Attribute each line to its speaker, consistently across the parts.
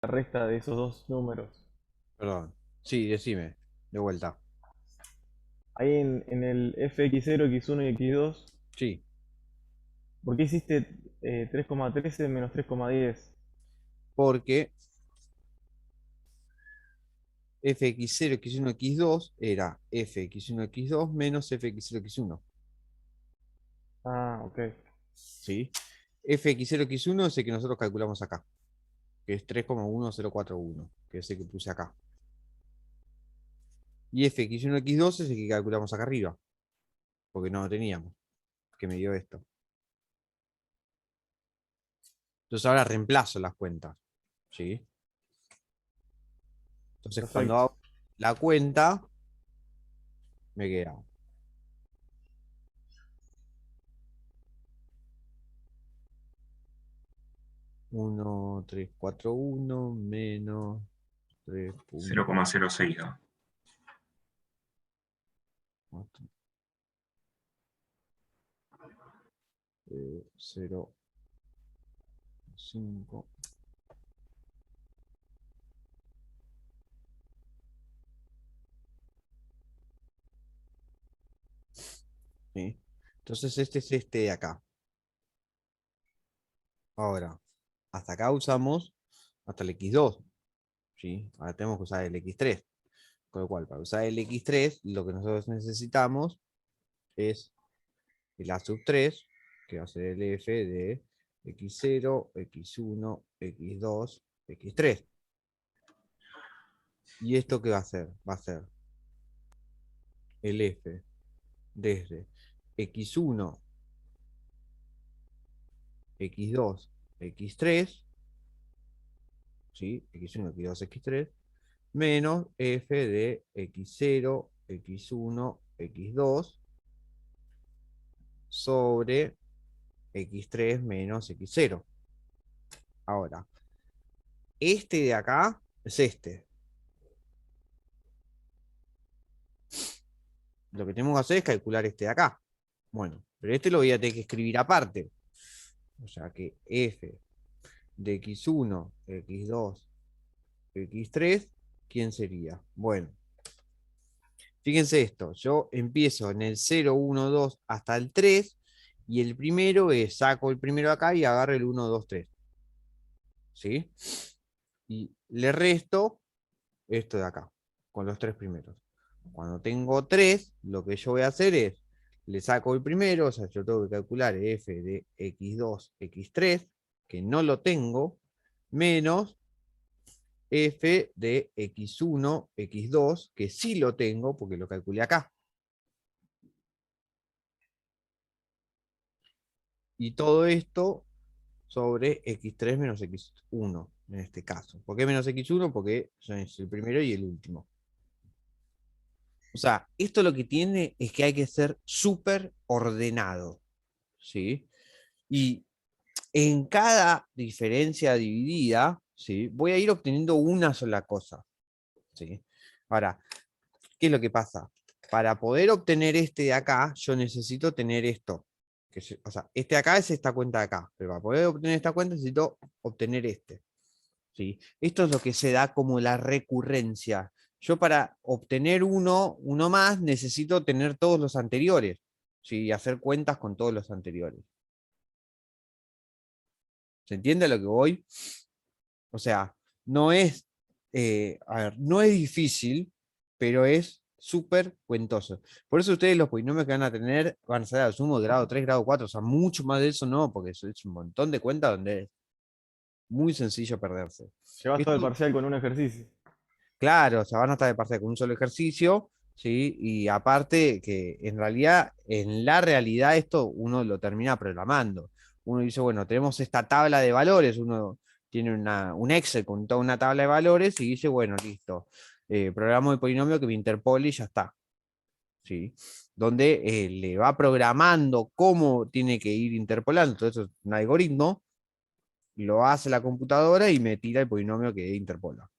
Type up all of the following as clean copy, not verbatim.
Speaker 1: la resta de esos dos números.
Speaker 2: Perdón. Sí, decime, de vuelta.
Speaker 1: Ahí en el fx0, x1 y x2,
Speaker 2: Sí,
Speaker 1: ¿por qué hiciste 3,13 menos 3,10?
Speaker 2: porque fx0, x1, x2 era fx1, x2 menos fx0, x1.
Speaker 1: Ah, ok.
Speaker 2: ¿Sí? Fx0, x1 es el que nosotros calculamos acá, que es 3,1041, que es el que puse acá. Y fx1, x2 es el que calculamos acá arriba, porque no lo teníamos, que me dio esto. Entonces ahora reemplazo las cuentas. ¿Sí? Entonces cuando
Speaker 1: Perfecto.
Speaker 2: hago la cuenta, me queda 1,341 menos 3,4,
Speaker 3: 0,06 da.
Speaker 2: 0,5. ¿Sí? Entonces este es este de acá. Ahora, hasta acá usamos hasta el x2. ¿Sí? Ahora tenemos que usar el x3. Con lo cual, para usar el x3, lo que nosotros necesitamos es el a sub 3, que va a ser el f de x0, x1, x2, x3. ¿Y esto qué va a hacer? Va a ser el f desde x1, x2, x3, ¿sí? x1, x2, x3, menos f de x0, x1, x2 sobre x3 menos x0. Ahora, este de acá es este. Lo que tenemos que hacer es calcular este de acá. Bueno, pero este lo voy a tener que escribir aparte. O sea que f de x1, x2, x3, ¿quién sería? Bueno, fíjense esto, yo empiezo en el 0, 1, 2 hasta el 3 y el primero es, saco el primero acá y agarro el 1, 2, 3. ¿Sí? Y le resto esto de acá, con los tres primeros. Cuando tengo 3, lo que yo voy a hacer es, le saco el primero, o sea, yo tengo que calcular f de x2, x3, que no lo tengo, menos f de x1, x2, que sí lo tengo porque lo calculé acá. Y todo esto sobre x3 menos x1 en este caso. ¿Por qué menos x1? Porque es el primero y el último. O sea, esto lo que tiene es que hay que ser súper ordenado, ¿sí? Y en cada diferencia dividida, ¿sí? Voy a ir obteniendo una sola cosa, ¿sí? Ahora, ¿qué es lo que pasa? Para poder obtener este de acá, yo necesito tener esto. O sea, este de acá es esta cuenta de acá, pero para poder obtener esta cuenta necesito obtener este. ¿Sí? Esto es lo que se da como la recurrencia. Yo para obtener uno más necesito tener todos los anteriores, ¿sí? Y hacer cuentas con todos los anteriores. ¿Se entiende a lo que voy? O sea, no es, a ver, no es difícil, pero es súper cuentoso. Por eso ustedes los polinomios que van a tener van a ser al sumo grado 3, grado 4, o sea, mucho más de eso no, porque eso es un montón de cuentas donde es muy sencillo perderse.
Speaker 1: Llevas todo el
Speaker 2: Esto,
Speaker 1: parcial con un ejercicio.
Speaker 2: claro, o sea, van a estar de parte con un solo ejercicio, ¿sí? Y aparte que en realidad, en la realidad esto uno lo termina programando. Uno dice, bueno, tenemos esta tabla de valores, uno tiene un Excel con toda una tabla de valores y dice, bueno, listo, programo el polinomio que me interpole y ya está, ¿sí? Donde le va programando cómo tiene que ir interpolando, todo eso es un algoritmo, lo hace la computadora y me tira el polinomio que interpola.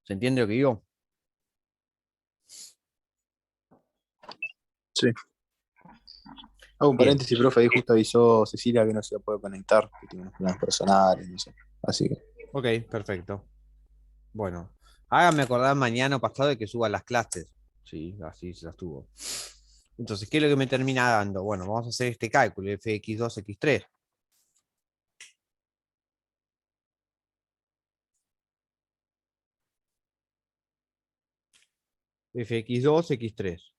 Speaker 2: ¿Se entiende lo que digo?
Speaker 3: Sí. Hago un
Speaker 2: Bien,
Speaker 3: paréntesis, profe, ahí justo avisó Cecilia que no se puede conectar, que tiene unos problemas personales, no sé. Así que,
Speaker 2: ok, perfecto. Bueno, háganme acordar mañana o pasado de que suba las clases. Sí, así se las tuvo. Entonces, ¿qué es lo que me termina dando? Bueno, vamos a hacer este cálculo, fx2, x3. Fx2, x3.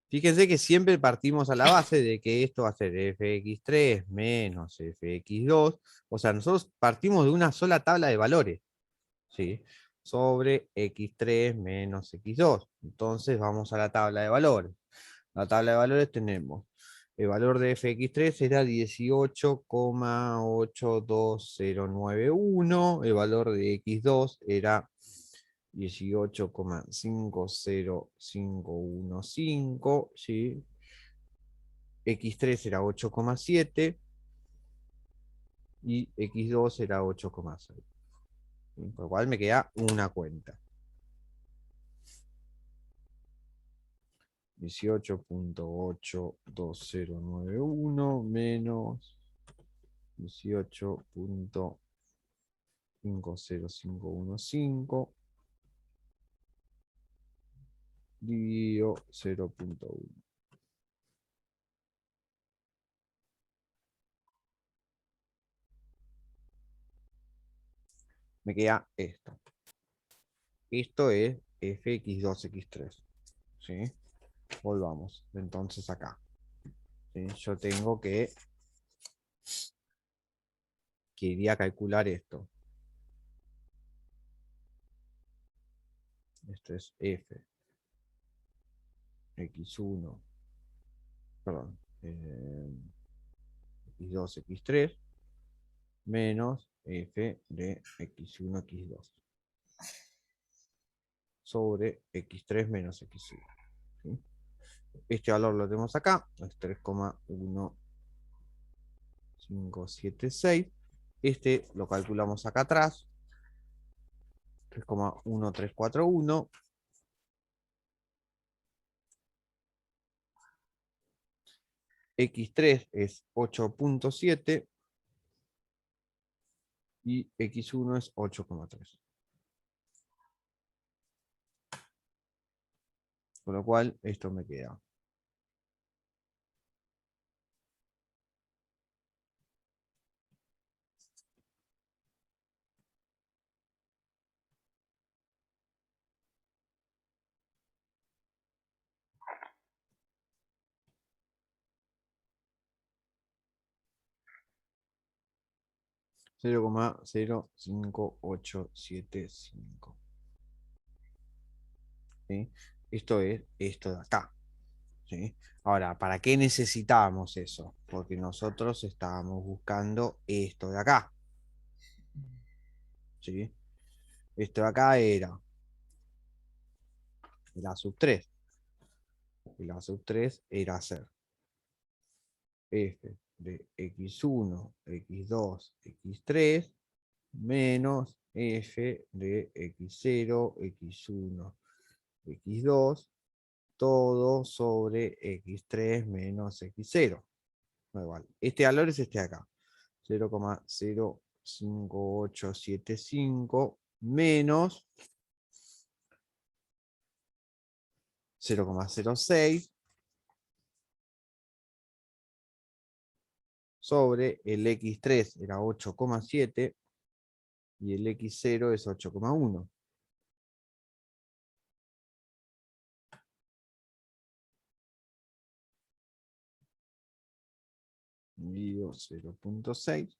Speaker 2: Fíjense que siempre partimos a la base de que esto va a ser fx3 menos fx2. O sea, nosotros partimos de una sola tabla de valores, ¿sí? Sobre x3 menos x2. Entonces vamos a la tabla de valores. La tabla de valores tenemos, el valor de fx3 era 18,82091, el valor de x2 era 18,50515, ¿sí? X3 era 8,7 y X2 era 8,6. Por lo cual me queda una cuenta. 18,82091 menos 18,50515 dividido 0,1. Me queda esto. Esto es fx2, x3. ¿Sí? Volvamos entonces acá. ¿Sí? Yo tengo que quería calcular esto. Esto es f x1, perdón, x2, x3 menos f de x1, x2 sobre x3 menos x1. ¿Sí? Este valor lo tenemos acá, es 3,1576. Este lo calculamos acá atrás, 3,1341. X3 es 8,7 y X1 es 8,3. Con lo cual, esto me queda. Cero coma 0,05875. ¿Sí? Esto es esto de acá. ¿Sí? Ahora, ¿para qué necesitábamos eso? Porque nosotros estábamos buscando esto de acá. ¿Sí? Esto de acá era el A sub 3. El A sub 3 era hacer f de x1, x2, x3 menos f de x0, x1, x2, todo sobre x3 menos x0. No, igual. Este valor es este de acá. 0,05875 menos 0,06 sobre el x3 era 8,7 y el x0 es 8,1. Dividido 0,6.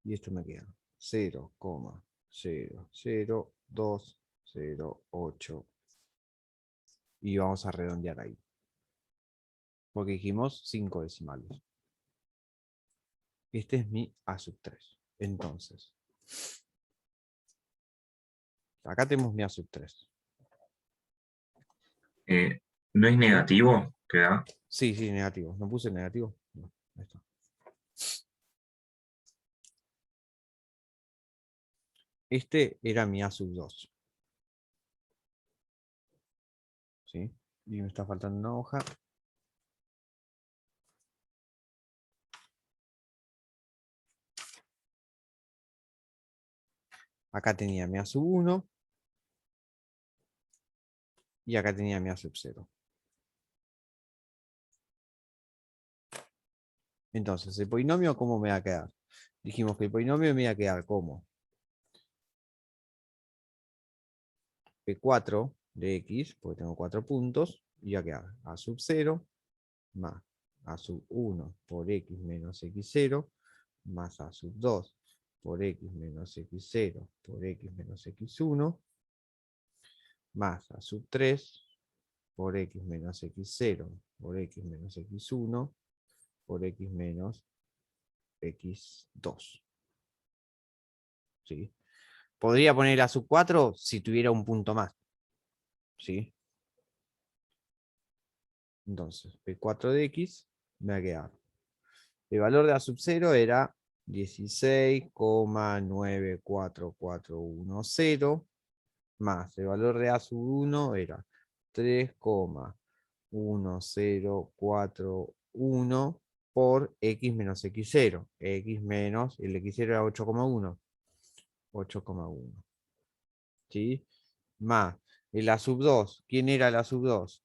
Speaker 2: Y esto me queda 0,00208. Y vamos a redondear ahí. Porque dijimos 5 decimales. Este es mi A sub 3. Entonces, acá tenemos mi A sub 3.
Speaker 4: ¿No es negativo que da?
Speaker 2: Sí, sí, negativo. ¿No puse negativo? No, ahí está. Este era mi A sub 2. Y me está faltando una hoja. Acá tenía mi A sub 1. Y acá tenía mi A sub 0. Entonces, ¿el polinomio cómo me va a quedar? Dijimos que el polinomio me iba a quedar como P4 de X, porque tengo 4 puntos, y va a quedar A sub 0 más A sub 1 por X menos X0 más A sub 2 por X menos X0 por X menos X1 más A sub 3 por X menos X0 por X menos X1 por X menos X2. ¿Sí? Podría poner A sub 4 si tuviera un punto más. ¿Sí? Entonces, P4 de X me va a quedar. El valor de A sub 0 era 16,94410 más el valor de A sub 1 era 3,1041 por X menos X0. X menos, el X0 era 8,1. 8,1. ¿Sí? Más el A sub 2. ¿Quién era el A sub 2?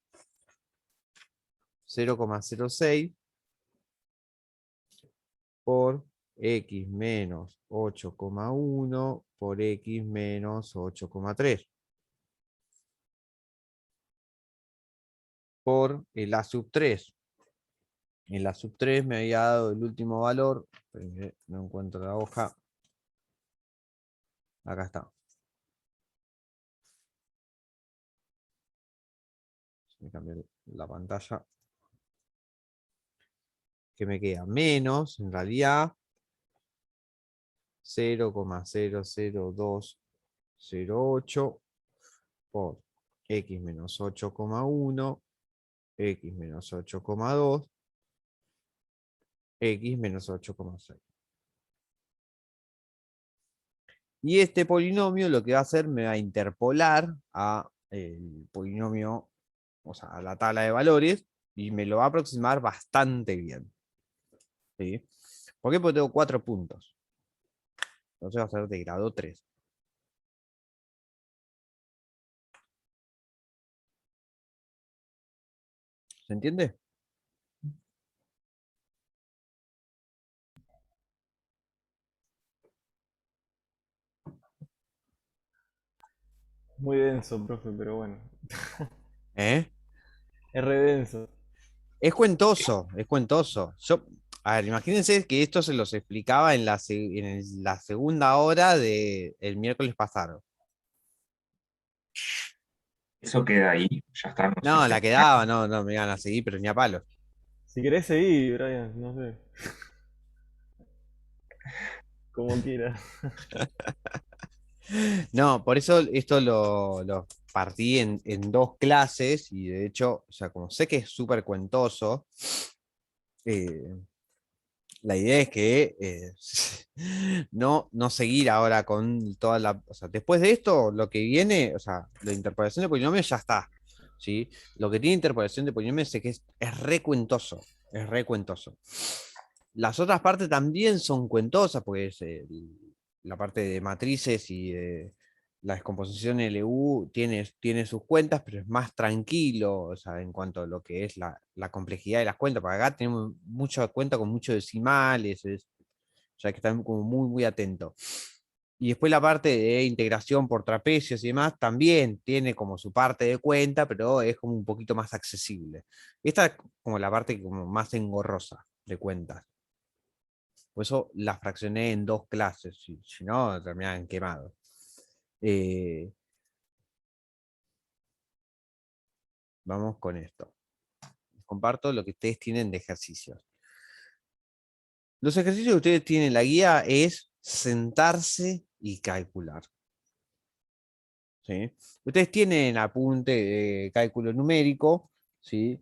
Speaker 2: 0,06 por X menos 8,1 por X menos 8,3. Por el A sub 3. El A sub 3 me había dado el último valor. No encuentro la hoja. Acá está. Me cambié la pantalla. Que me queda menos, en realidad, 0,00208 por X menos 8,1, X menos 8,2, X menos 8,6. Y este polinomio lo que va a hacer me va a interpolar a el polinomio, o sea, a la tabla de valores, y me lo va a aproximar bastante bien. ¿Sí? ¿Por qué? Porque tengo 4 puntos. Entonces va a ser de grado 3. ¿Se entiende?
Speaker 1: Muy denso, profe, pero bueno.
Speaker 2: ¿Eh?
Speaker 1: Es re denso.
Speaker 2: Es cuentoso, es cuentoso. A ver, imagínense que esto se los explicaba en la segunda hora del miércoles pasado.
Speaker 4: Eso queda ahí, ya está, no se
Speaker 2: No, la
Speaker 4: hace.
Speaker 2: quedaba, no me iban a seguir, pero ni a palos.
Speaker 1: Si querés seguir, Brian, no sé. Como quieras.
Speaker 2: No, por eso esto lo partí en 2 clases y de hecho, o sea, como sé que es súper cuentoso, eh, la idea es que no seguir ahora con toda la... O sea, después de esto, lo que viene, o sea, la interpolación de polinomios ya está. ¿Sí? Lo que tiene interpolación de polinomios es que es re cuentoso. Es re cuentoso. Las otras partes también son cuentosas, porque es, la parte de matrices y de la descomposición LU tiene sus cuentas, pero es más tranquilo, o sea, en cuanto a lo que es la complejidad de las cuentas, porque acá tenemos mucha cuenta con muchos decimales, o sea, que están como muy, muy atentos. Y después la parte de integración por trapecios y demás también tiene como su parte de cuenta, pero es como un poquito más accesible. Esta es como la parte como más engorrosa de cuentas. Por eso la fraccioné en 2 clases, si no, terminaban quemados. Vamos con esto. Les comparto lo que ustedes tienen de ejercicios. Los ejercicios que ustedes tienen en la guía es sentarse y calcular. ¿Sí? Ustedes tienen apunte de cálculo numérico, ¿sí?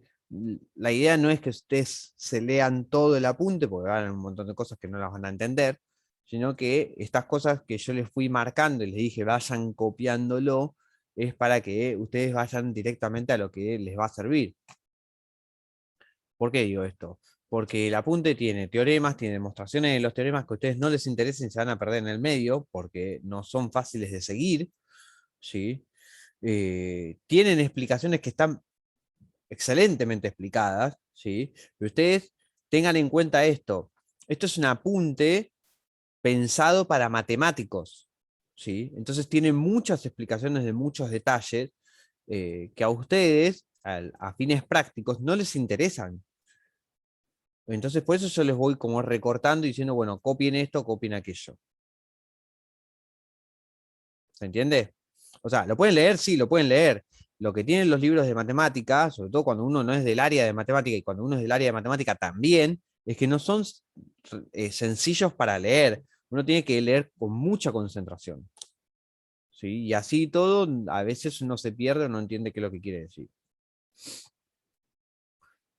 Speaker 2: La idea no es que ustedes se lean todo el apunte, porque van a un montón de cosas que no las van a entender, sino que estas cosas que yo les fui marcando y les dije vayan copiándolo, es para que ustedes vayan directamente a lo que les va a servir. ¿Por qué digo esto? Porque el apunte tiene teoremas, tiene demostraciones de los teoremas que a ustedes no les interesen y se van a perder en el medio porque no son fáciles de seguir, ¿sí? Tienen explicaciones que están excelentemente explicadas, ¿sí? Pero ustedes tengan en cuenta esto. Esto es un apunte pensado para matemáticos, ¿sí? Entonces tiene muchas explicaciones de muchos detalles que a ustedes, a fines prácticos, no les interesan. Entonces por eso yo les voy como recortando y diciendo, bueno, copien esto, copien aquello. ¿Se entiende? O sea, ¿lo pueden leer? Sí, lo pueden leer. Lo que tienen los libros de matemática, sobre todo cuando uno no es del área de matemática y cuando uno es del área de matemática también, es que no son sencillos para leer. Uno tiene que leer con mucha concentración. ¿Sí? Y así todo, a veces uno se pierde o no entiende qué es lo que quiere decir.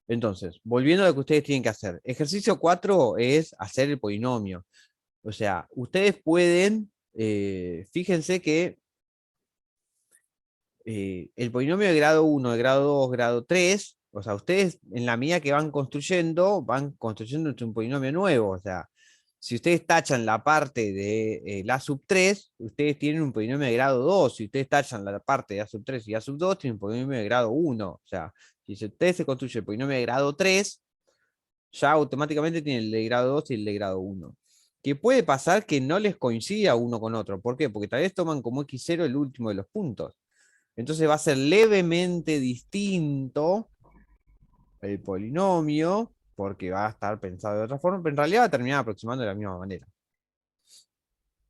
Speaker 2: Entonces, volviendo a lo que ustedes tienen que hacer. Ejercicio 4 es hacer el polinomio. O sea, ustedes pueden, fíjense que el polinomio de grado 1, de grado 2, grado 3, o sea, ustedes en la medida que van construyendo un polinomio nuevo. O sea, si ustedes tachan la parte de la sub 3, ustedes tienen un polinomio de grado 2. Si ustedes tachan la parte de a sub 3 y a sub 2, tienen un polinomio de grado 1. O sea, si ustedes se construye el polinomio de grado 3, ya automáticamente tienen el de grado 2 y el de grado 1. Que puede pasar que no les coincida uno con otro. ¿Por qué? Porque tal vez toman como x0 el último de los puntos. Entonces va a ser levemente distinto el polinomio, porque va a estar pensado de otra forma, pero en realidad va a terminar aproximando de la misma manera.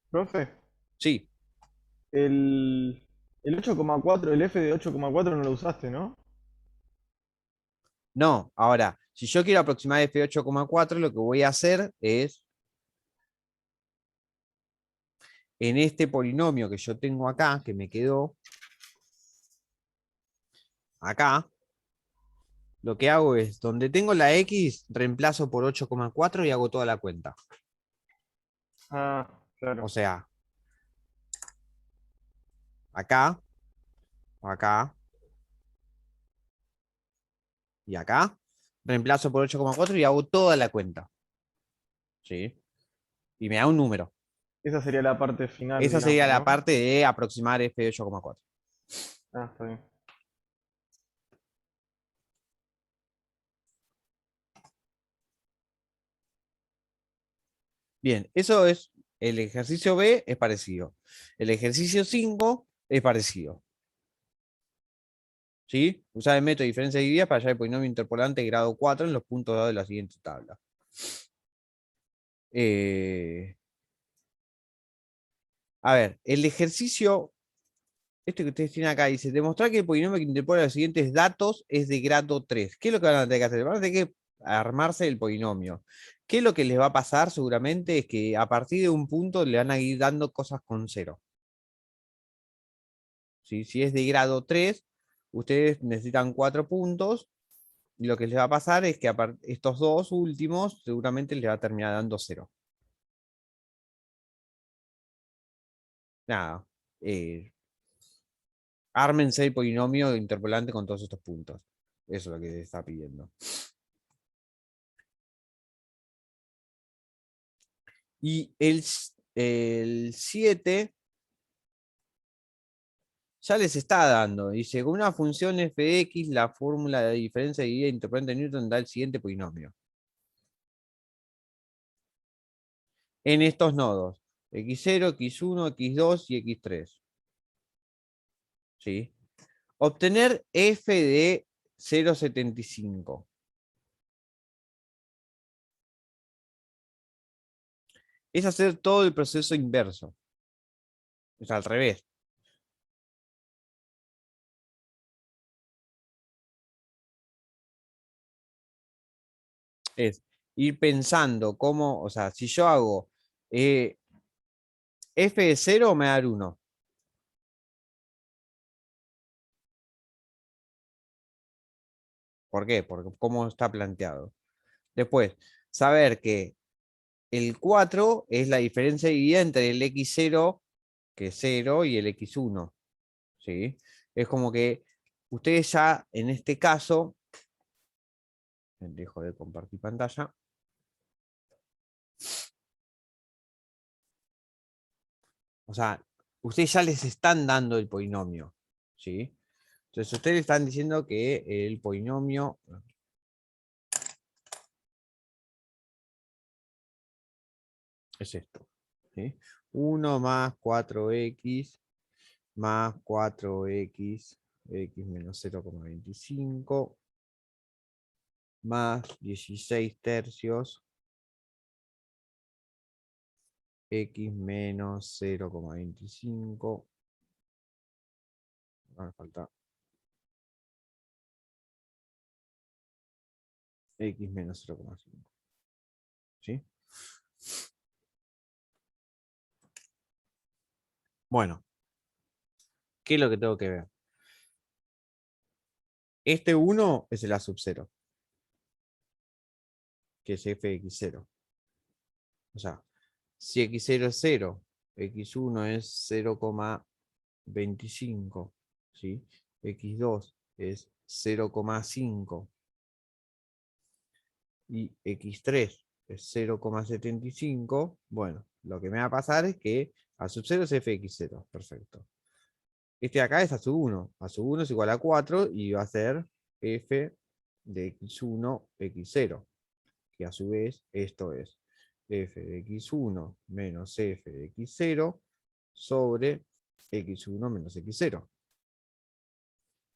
Speaker 1: Profe,
Speaker 2: Sí,
Speaker 1: el, el 8,4, el f de 8,4 no lo usaste, ¿no?
Speaker 2: no. Ahora, si yo quiero aproximar f8,4, lo que voy a hacer es, en este polinomio que yo tengo acá, que me quedó acá, lo que hago es, donde tengo la x, reemplazo por 8,4 y hago toda la cuenta.
Speaker 1: Ah, claro.
Speaker 2: O sea, acá, acá y acá, reemplazo por 8,4 y hago toda la cuenta. ¿Sí? Y me da un número.
Speaker 1: Esa sería la parte final,
Speaker 2: Esa sería
Speaker 1: digamos,
Speaker 2: la
Speaker 1: ¿no?
Speaker 2: parte de aproximar f8,4.
Speaker 1: Ah, está bien.
Speaker 2: Bien, eso es, el ejercicio B es parecido. El ejercicio 5 es parecido. ¿Sí? Usar el método de diferencia dividida para hallar el polinomio interpolante de grado 4 en los puntos dados de la siguiente tabla. A ver, el ejercicio, este que ustedes tienen acá, dice, demostrar que el polinomio que interpola los siguientes datos es de grado 3. ¿Qué es lo que van a tener que hacer? Van a tener que armarse el polinomio. ¿Qué es lo que les va a pasar seguramente? Es que a partir de un punto le van a ir dando cosas con 0. ¿Sí? Si es de grado 3, ustedes necesitan 4 puntos. Y lo que les va a pasar es que estos dos últimos seguramente les va a terminar dando 0. Nada. Ármense el polinomio interpolante con todos estos puntos. Eso es lo que les está pidiendo. Y el 7 ya les está dando. Dice, con una función f de x, la fórmula de diferencia dividida interpolante de Newton da el siguiente polinomio. En estos nodos. x0, x1, x2 y x3. ¿Sí? Obtener f de 0,75. Es hacer todo el proceso inverso. Es al revés. Es ir pensando cómo, o sea, si yo hago f de 0 me da 1. ¿Por qué? Porque cómo está planteado. Después, saber que el 4 es la diferencia dividida entre el x0, que es 0, y el x1. ¿sí? Es como que ustedes ya, en este caso, dejo de compartir pantalla. O sea, ustedes ya les están dando el polinomio, ¿sí? Entonces ustedes están diciendo que el polinomio es esto, ¿sí? 1 más 4x más 4x, x menos 0,25 más 16 tercios x menos 0,25. Me falta x menos 0,5. ¿Sí? Bueno, ¿qué es lo que tengo que ver? Este 1 es el A sub 0, que es fx0. O sea, si x0 es 0, x1 es 0,25, ¿sí? x2 es 0,5 y x3 es 0,75, bueno, lo que me va a pasar es que A sub 0 es fx0, perfecto. Este de acá es A sub 1, A sub 1 es igual a 4 y va a ser f de x1, x0, que a su vez esto es f de x1 menos f de x0 sobre x1 menos x0.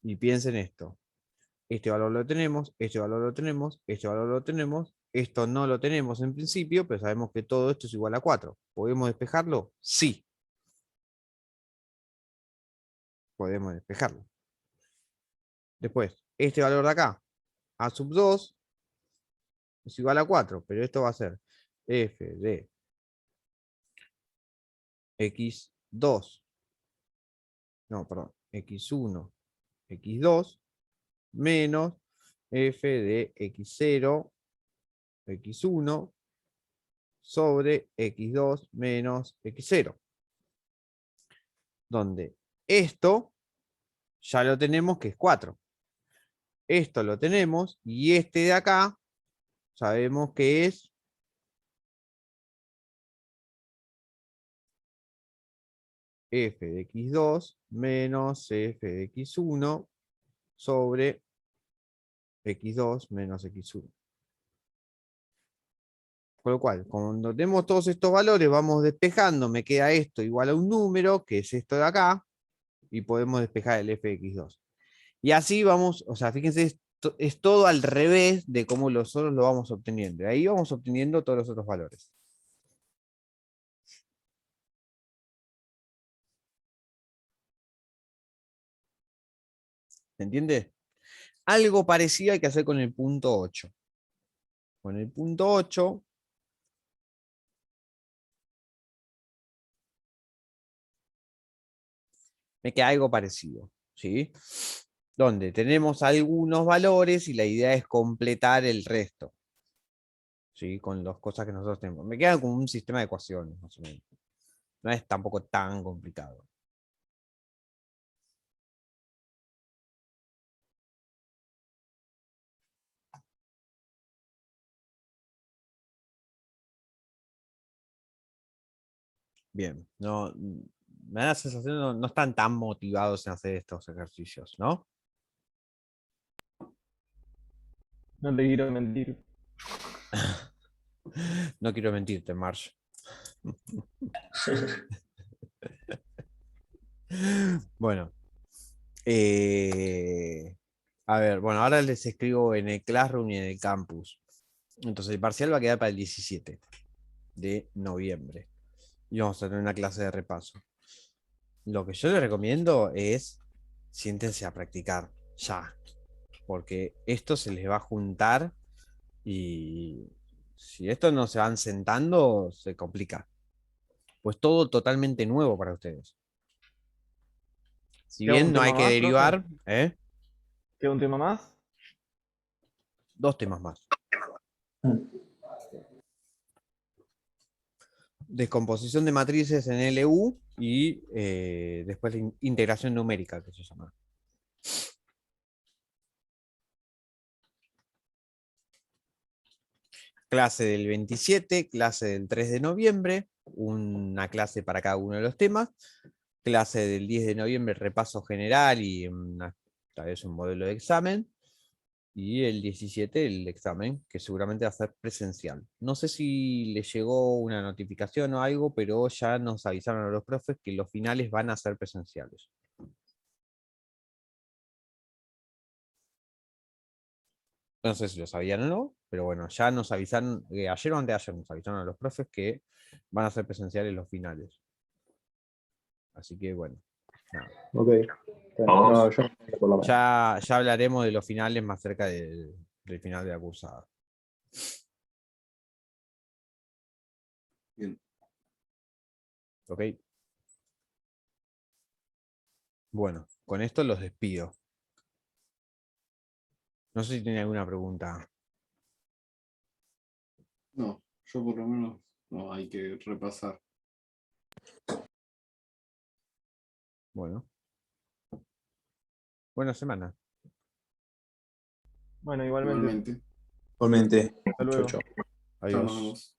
Speaker 2: Y piensen esto. Este valor lo tenemos, este valor lo tenemos, este valor lo tenemos. Esto no lo tenemos en principio, pero sabemos que todo esto es igual a 4. ¿Podemos despejarlo? Sí. Podemos despejarlo. Después, este valor de acá, a sub 2, es igual a 4, pero esto va a ser f de x2, no, perdón, x1, x2, menos f de x0, x1, sobre x2 menos x0. Donde esto ya lo tenemos que es 4. Esto lo tenemos y este de acá sabemos que es f de x2 menos f de x1 sobre x2 menos x1. Con lo cual, cuando tenemos todos estos valores, vamos despejando, me queda esto igual a un número, que es esto de acá, y podemos despejar el f de x2. Y así vamos, o sea, fíjense, es todo al revés de cómo nosotros lo vamos obteniendo. Y ahí vamos obteniendo todos los otros valores. ¿Se entiende? Algo parecido hay que hacer con el punto 8. Con el punto 8, me queda algo parecido, ¿sí? Donde tenemos algunos valores y la idea es completar el resto, ¿sí? Con las cosas que nosotros tenemos. Me queda como un sistema de ecuaciones, más o menos. No es tampoco tan complicado. Bien, no, me da la sensación no, no están tan motivados en hacer estos ejercicios, ¿no?
Speaker 1: No te quiero mentir.
Speaker 2: No quiero mentirte, Marsh. Bueno, a ver, bueno, ahora les escribo en el Classroom y en el campus. Entonces el parcial va a quedar para el 17 de noviembre. Y vamos a tener una clase de repaso. Lo que yo les recomiendo es siéntense a practicar ya. Porque esto se les va a juntar y si esto no se van sentando, se complica. Pues todo totalmente nuevo para ustedes. Si
Speaker 1: ¿Queda
Speaker 2: bien
Speaker 1: un
Speaker 2: no hay
Speaker 1: tema
Speaker 2: que
Speaker 1: más, profe?
Speaker 2: derivar, ¿eh?
Speaker 1: ¿Queda un tema más?
Speaker 2: 2 temas más. descomposición de matrices en LU y después la integración numérica, que se llama. Clase del 27, clase del 3 de noviembre, una clase para cada uno de los temas. Clase del 10 de noviembre, repaso general y tal vez un modelo de examen. Y el 17 el examen, que seguramente va a ser presencial. No sé si les llegó una notificación o algo, pero ya nos avisaron a los profes que los finales van a ser presenciales. No sé si lo sabían o no, pero bueno, ya nos avisaron, ayer o antes de ayer nos avisaron a los profes que van a ser presenciales los finales. Así que bueno, nada.
Speaker 3: Ok.
Speaker 4: Todos.
Speaker 3: No, yo no por la mañana.
Speaker 2: Ya hablaremos de los finales más cerca del final de la cursada.
Speaker 5: Bien.
Speaker 2: ¿Ok? Bueno, con esto los despido. No sé si tienen alguna pregunta.
Speaker 5: No, yo por lo menos no hay que repasar.
Speaker 2: Bueno. Buena semana.
Speaker 1: Bueno, igualmente.
Speaker 5: Igualmente.
Speaker 3: Igualmente.
Speaker 1: Hasta
Speaker 3: Chau,
Speaker 1: luego.
Speaker 3: chau.
Speaker 5: Chao, nos
Speaker 2: Adiós.
Speaker 5: vemos.